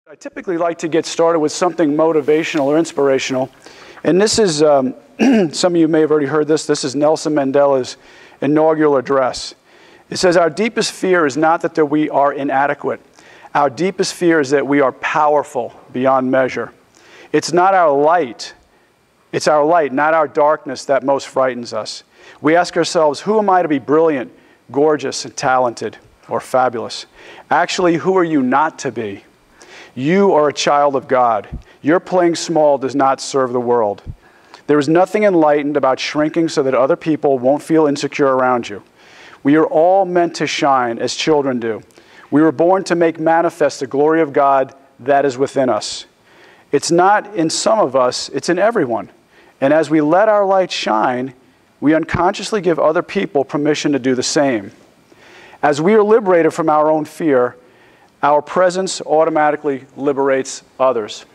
I typically like to get started with something motivational or inspirational. And this is, some of you may have already heard this. This is Nelson Mandela's inaugural address. It says, "Our deepest fear is not that we are inadequate. Our deepest fear is that we are powerful beyond measure. It's our light, not our darkness, that most frightens us. We ask ourselves, who am I to be brilliant, gorgeous, and talented, or fabulous? Actually, who are you not to be? You are a child of God. Your playing small does not serve the world. There is nothing enlightened about shrinking so that other people won't feel insecure around you. We are all meant to shine as children do. We were born to make manifest the glory of God that is within us. It's not in some of us, it's in everyone. And as we let our light shine, we unconsciously give other people permission to do the same. As we are liberated from our own fear, our presence automatically liberates others."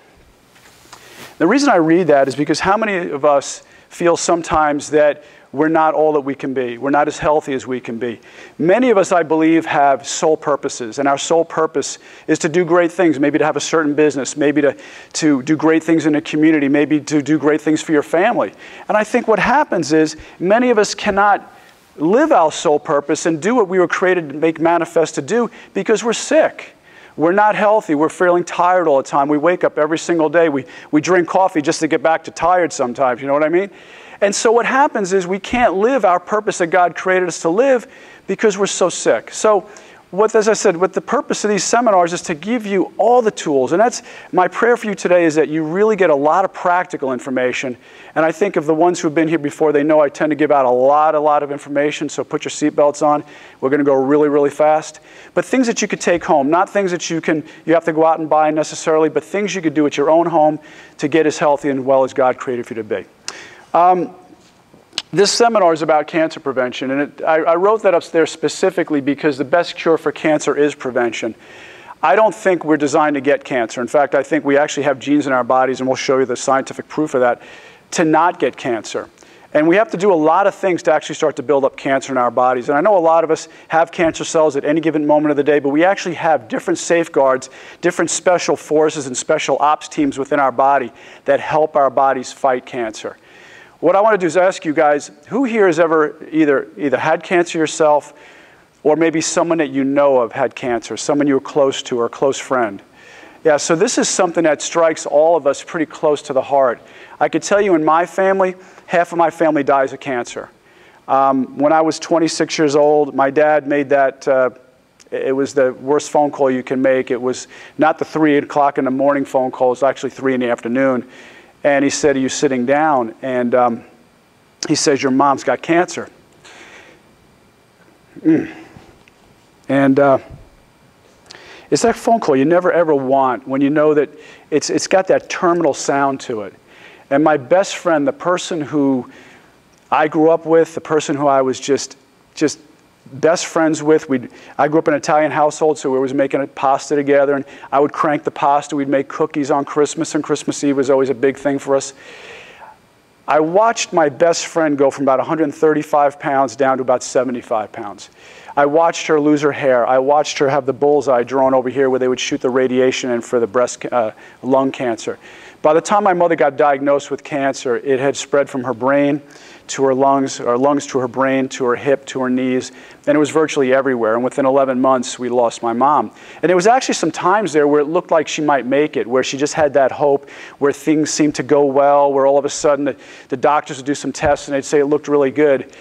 The reason I read that is because how many of us feel sometimes that we're not all that we can be? We're not as healthy as we can be. Many of us, I believe, have soul purposes, and our soul purpose is to do great things, maybe to have a certain business, maybe to do great things in a community, maybe to do great things for your family. And I think what happens is many of us cannot live our soul purpose and do what we were created to make manifest to do because we're sick. We're not healthy. We're feeling tired all the time. We wake up every single day. We drink coffee just to get back to tired sometimes. You know what I mean? And so what happens is we can't live our purpose that God created us to live because we're so sick. So as I said, what the purpose of these seminars is to give you all the tools. And that's my prayer for you today, is that you really get a lot of practical information. And I think of the ones who have been here before, they know I tend to give out a lot of information. So put your seatbelts on. We're going to go really, really fast. But things that you could take home, not things that you have to go out and buy necessarily, but things you could do at your own home to get as healthy and well as God created for you to be. This seminar is about cancer prevention, and I wrote that upstairs specifically because the best cure for cancer is prevention. I don't think we're designed to get cancer. In fact, I think we actually have genes in our bodies, and we'll show you the scientific proof of that, to not get cancer. And we have to do a lot of things to actually start to build up cancer in our bodies. And I know a lot of us have cancer cells at any given moment of the day, but we actually have different safeguards, different special forces and special ops teams within our body that help our bodies fight cancer. What I want to do is ask you guys, who here has ever either had cancer yourself, or maybe someone that you know of had cancer, someone you were close to or a close friend? Yeah, so this is something that strikes all of us pretty close to the heart. I could tell you in my family, half of my family dies of cancer. When I was 26 years old, my dad made that, it was the worst phone call you can make. It was not the 3 o'clock in the morning phone call, it was actually 3 in the afternoon. And he said, "Are you sitting down?" And he says, "Your mom's got cancer." And it's that phone call you never ever want when you know that it's got that terminal sound to it. And my best friend, the person who I grew up with, the person who I was just best friends with, I grew up in an Italian household, so we were always making a pasta together, and I would crank the pasta. We'd make cookies on Christmas, and Christmas Eve was always a big thing for us. I watched my best friend go from about 135 pounds down to about 75 pounds. I watched her lose her hair. I watched her have the bullseye drawn over here where they would shoot the radiation in for the lung cancer. By the time my mother got diagnosed with cancer, it had spread from her brain to her lungs, or lungs to her brain, to her hip, to her knees, and it was virtually everywhere. And within 11 months, we lost my mom. And there was actually some times there where it looked like she might make it, where she just had that hope, where things seemed to go well, where all of a sudden the doctors would do some tests and they'd say it looked really good.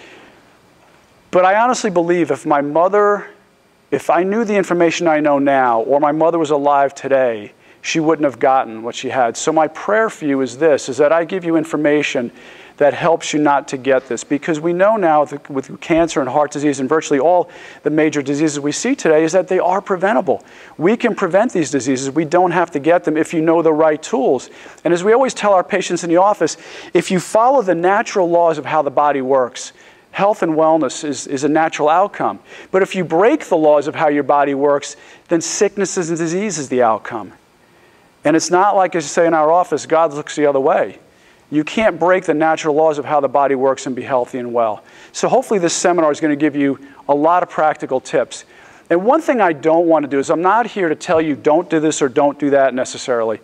But I honestly believe if I knew the information I know now, or my mother was alive today, she wouldn't have gotten what she had. So my prayer for you is this, is that I give you information that helps you not to get this. Because we know now with cancer and heart disease and virtually all the major diseases we see today is that they are preventable. We can prevent these diseases. We don't have to get them if you know the right tools. And as we always tell our patients in the office, if you follow the natural laws of how the body works, health and wellness is a natural outcome. But if you break the laws of how your body works, then sicknesses and disease is the outcome. And it's not like, as you say in our office, God looks the other way. You can't break the natural laws of how the body works and be healthy and well. So hopefully this seminar is going to give you a lot of practical tips. And one thing I don't want to do is I'm not here to tell you don't do this or don't do that necessarily.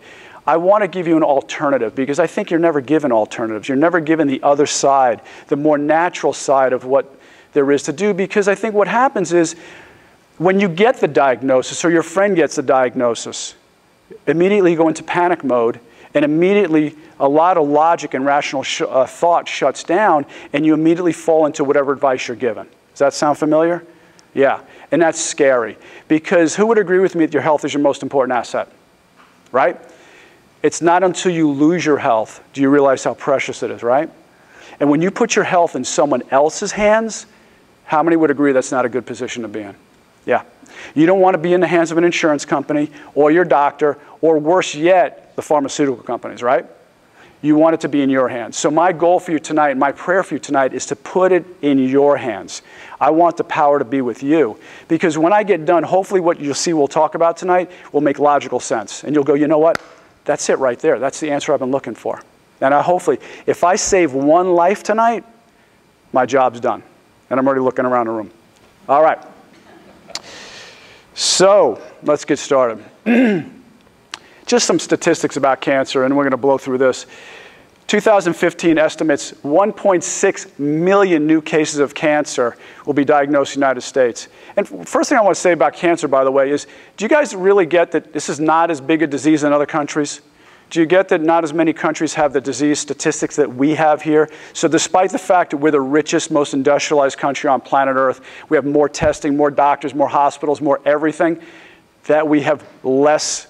I want to give you an alternative because I think you're never given alternatives. You're never given the other side, the more natural side of what there is to do, because I think what happens is when you get the diagnosis or your friend gets the diagnosis, immediately you go into panic mode and immediately a lot of logic and rational thought shuts down and you immediately fall into whatever advice you're given. Does that sound familiar? Yeah, and that's scary because who would agree with me that your health is your most important asset, right? It's not until you lose your health do you realize how precious it is, right? And when you put your health in someone else's hands, how many would agree that's not a good position to be in? Yeah. You don't want to be in the hands of an insurance company or your doctor or worse yet, the pharmaceutical companies, right? You want it to be in your hands. So my goal for you tonight, my prayer for you tonight is to put it in your hands. I want the power to be with you because when I get done, hopefully what you'll see we'll talk about tonight will make logical sense. And you'll go, you know what? That's it right there. That's the answer I've been looking for. And hopefully, if I save one life tonight, my job's done. And I'm already looking around the room. All right. So let's get started. Just some statistics about cancer, and we're going to blow through this. 2015 estimates 1.6 million new cases of cancer will be diagnosed in the United States. And first thing I want to say about cancer, by the way, is do you guys really get that this is not as big a disease in other countries? Do you get that not as many countries have the disease statistics that we have here? So despite the fact that we're the richest, most industrialized country on planet Earth, we have more testing, more doctors, more hospitals, more everything, that we have less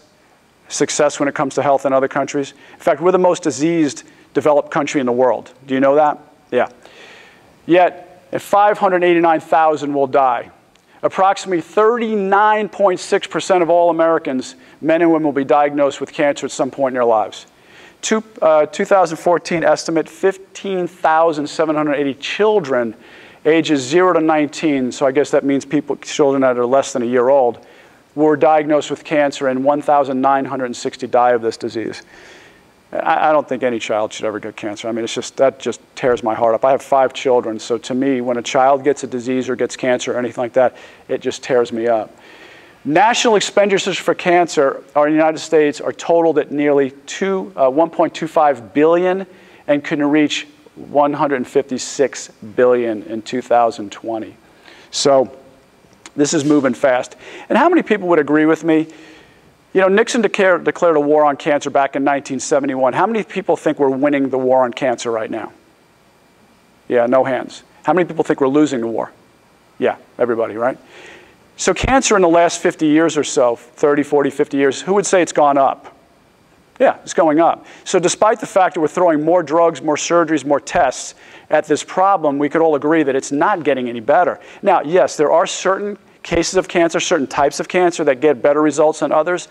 success when it comes to health in other countries. In fact, we're the most diseased developed country in the world. Do you know that? Yeah. Yet, 589,000 will die. Approximately 39.6% of all Americans, men and women, will be diagnosed with cancer at some point in their lives. 2014 estimate, 15,780 children ages 0 to 19, so I guess that means children that are less than a year old, were diagnosed with cancer, and 1,960 die of this disease. I don't think any child should ever get cancer. I mean, that just tears my heart up. I have 5 children, so to me, when a child gets a disease or gets cancer or anything like that, it just tears me up. National expenditures for cancer in the United States are totaled at nearly 1.25 billion and can reach 156 billion in 2020. So this is moving fast. And how many people would agree with me? You know, Nixon declared a war on cancer back in 1971. How many people think we're winning the war on cancer right now? Yeah, no hands. How many people think we're losing the war? Yeah, everybody, right? So cancer in the last 50 years or so, 30, 40, 50 years, who would say it's gone up? Yeah, it's going up. So despite the fact that we're throwing more drugs, more surgeries, more tests at this problem, we could all agree that it's not getting any better. Now, yes, there are certain cases of cancer, certain types of cancer that get better results than others,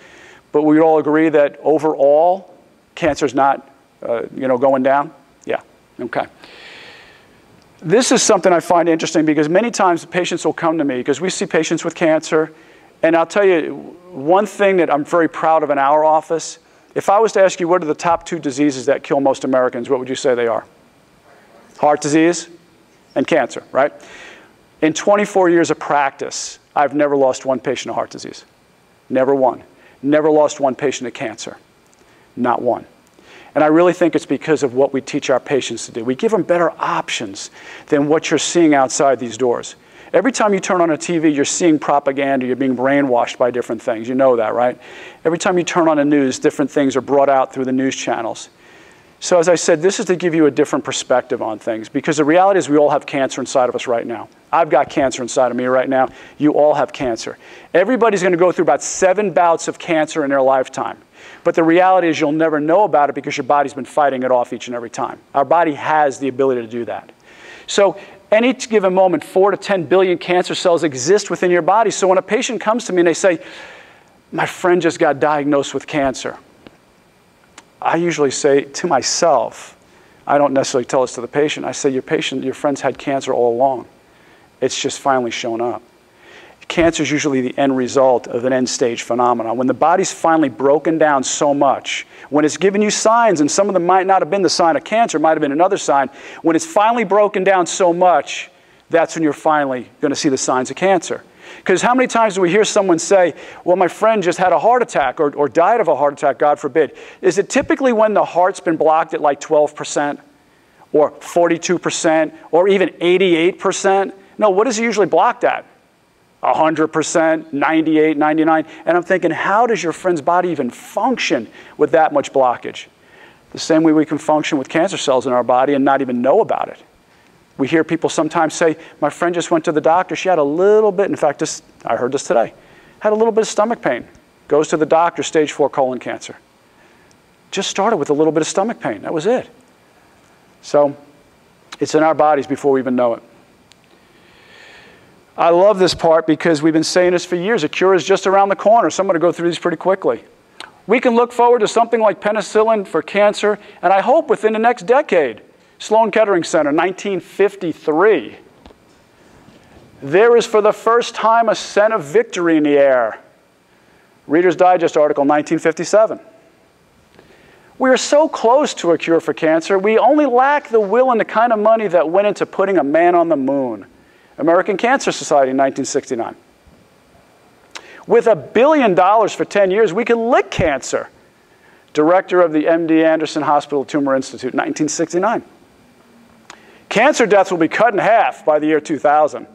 but we all agree that overall, cancer is not going down? Yeah, okay. This is something I find interesting because many times patients will come to me because we see patients with cancer, and I'll tell you one thing that I'm very proud of in our office. If I was to ask you what are the top 2 diseases that kill most Americans, what would you say they are? Heart disease and cancer, right? In 24 years of practice, I've never lost one patient to heart disease. Never one. Never lost one patient to cancer. Not one. And I really think it's because of what we teach our patients to do. We give them better options than what you're seeing outside these doors. Every time you turn on a TV, you're seeing propaganda. You're being brainwashed by different things. You know that, right? Every time you turn on the news, different things are brought out through the news channels. So as I said, this is to give you a different perspective on things because the reality is we all have cancer inside of us right now. I've got cancer inside of me right now. You all have cancer. Everybody's going to go through about 7 bouts of cancer in their lifetime. But the reality is you'll never know about it because your body's been fighting it off each and every time. Our body has the ability to do that. So any given moment, 4 to 10 billion cancer cells exist within your body. So when a patient comes to me and they say, my friend just got diagnosed with cancer, I usually say to myself, I don't necessarily tell this to the patient, I say your friend's had cancer all along. It's just finally shown up. Cancer is usually the end result of an end-stage phenomenon. When the body's finally broken down so much, when it's giving you signs, and some of them might not have been the sign of cancer, it might have been another sign, when it's finally broken down so much, that's when you're finally going to see the signs of cancer. Because how many times do we hear someone say, well, my friend just had a heart attack or died of a heart attack, God forbid. Is it typically when the heart's been blocked at like 12% or 42% or even 88%? No, what is it usually blocked at? 100%, 98, 99. And I'm thinking, how does your friend's body even function with that much blockage? The same way we can function with cancer cells in our body and not even know about it. We hear people sometimes say, my friend just went to the doctor. She had a little bit, in fact, I heard this today, had a little bit of stomach pain. Goes to the doctor, stage 4 colon cancer. Just started with a little bit of stomach pain. That was it. So it's in our bodies before we even know it. I love this part because we've been saying this for years. A cure is just around the corner. So I'm going to go through these pretty quickly. We can look forward to something like penicillin for cancer, and I hope within the next decade. Sloan Kettering Center, 1953. There is for the first time a scent of victory in the air. Reader's Digest article, 1957. We are so close to a cure for cancer, we only lack the will and the kind of money that went into putting a man on the moon. American Cancer Society, 1969. With $1 billion for 10 years, we can lick cancer. Director of the MD Anderson Hospital Tumor Institute, 1969. Cancer deaths will be cut in half by the year 2000.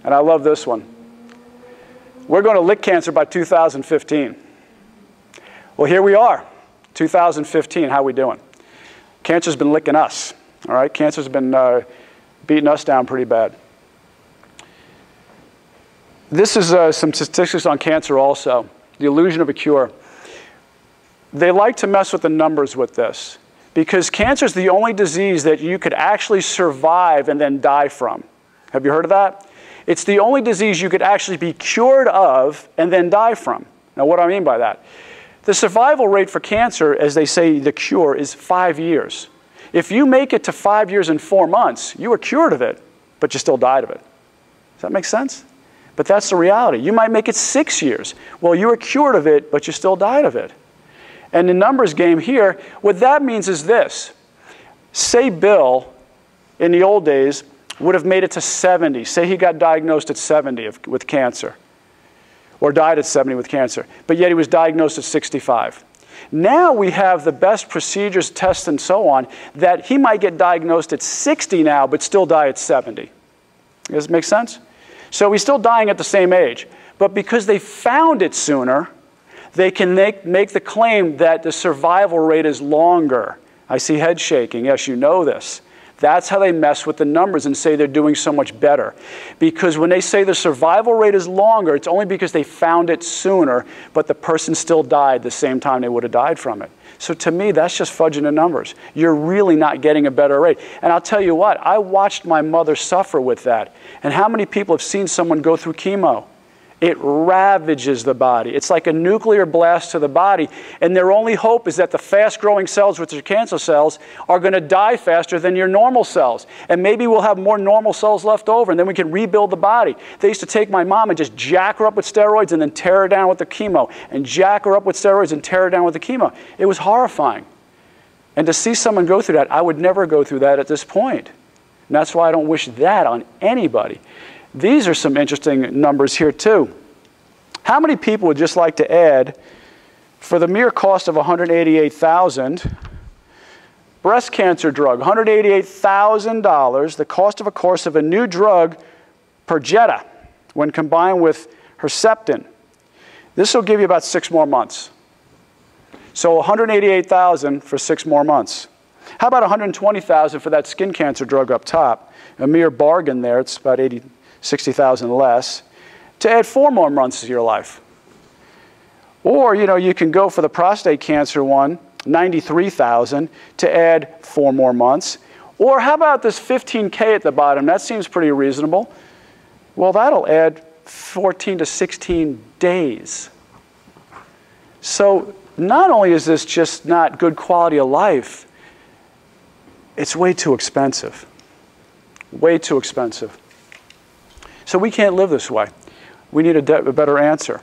And I love this one. We're going to lick cancer by 2015. Well, here we are, 2015. How are we doing? Cancer's been licking us. All right, cancer's been beating us down pretty bad. This is some statistics on cancer also. The illusion of a cure. They like to mess with the numbers with this because cancer is the only disease that you could actually survive and then die from. Have you heard of that? It's the only disease you could actually be cured of and then die from. Now, what do I mean by that? The survival rate for cancer, as they say, the cure, is 5 years. If you make it to 5 years and 4 months, you were cured of it, but you still died of it. Does that make sense? But that's the reality. You might make it 6 years. Well, you were cured of it, but you still died of it. And the numbers game here, what that means is this. Say Bill, in the old days, would have made it to 70. Say he got diagnosed at 70 with cancer, or died at 70 with cancer, but yet he was diagnosed at 65. Now we have the best procedures, tests, and so on, that he might get diagnosed at 60 now, but still die at 70. Does it make sense? So he's still dying at the same age. But because they found it sooner, they can make the claim that the survival rate is longer. I see head shaking. Yes, you know this. That's how they mess with the numbers and say they're doing so much better. Because when they say the survival rate is longer, it's only because they found it sooner, but the person still died the same time they would have died from it. So to me, that's just fudging the numbers. You're really not getting a better rate. And I'll tell you what, I watched my mother suffer with that. And how many people have seen someone go through chemo? It ravages the body. It's like a nuclear blast to the body. And their only hope is that the fast-growing cells, which are cancer cells, are going to die faster than your normal cells. And maybe we'll have more normal cells left over, and then we can rebuild the body. They used to take my mom and just jack her up with steroids and then tear her down with the chemo, and jack her up with steroids and tear her down with the chemo. It was horrifying. And to see someone go through that, I would never go through that at this point. And that's why I don't wish that on anybody. These are some interesting numbers here too. How many people would just like to add, for the mere cost of $188,000, breast cancer drug, $188,000, the cost of a course of a new drug, Perjeta, when combined with Herceptin. This will give you about 6 more months. So $188,000 for 6 more months. How about $120,000 for that skin cancer drug up top? A mere bargain there. It's about $60,000 less. To add 4 more months to your life. Or, you know, you can go for the prostate cancer one, $93,000, to add 4 more months. Or how about this $15K at the bottom? That seems pretty reasonable. Well, that'll add 14 to 16 days. So not only is this just not good quality of life, it's way too expensive. Way too expensive. So we can't live this way. We need a better answer.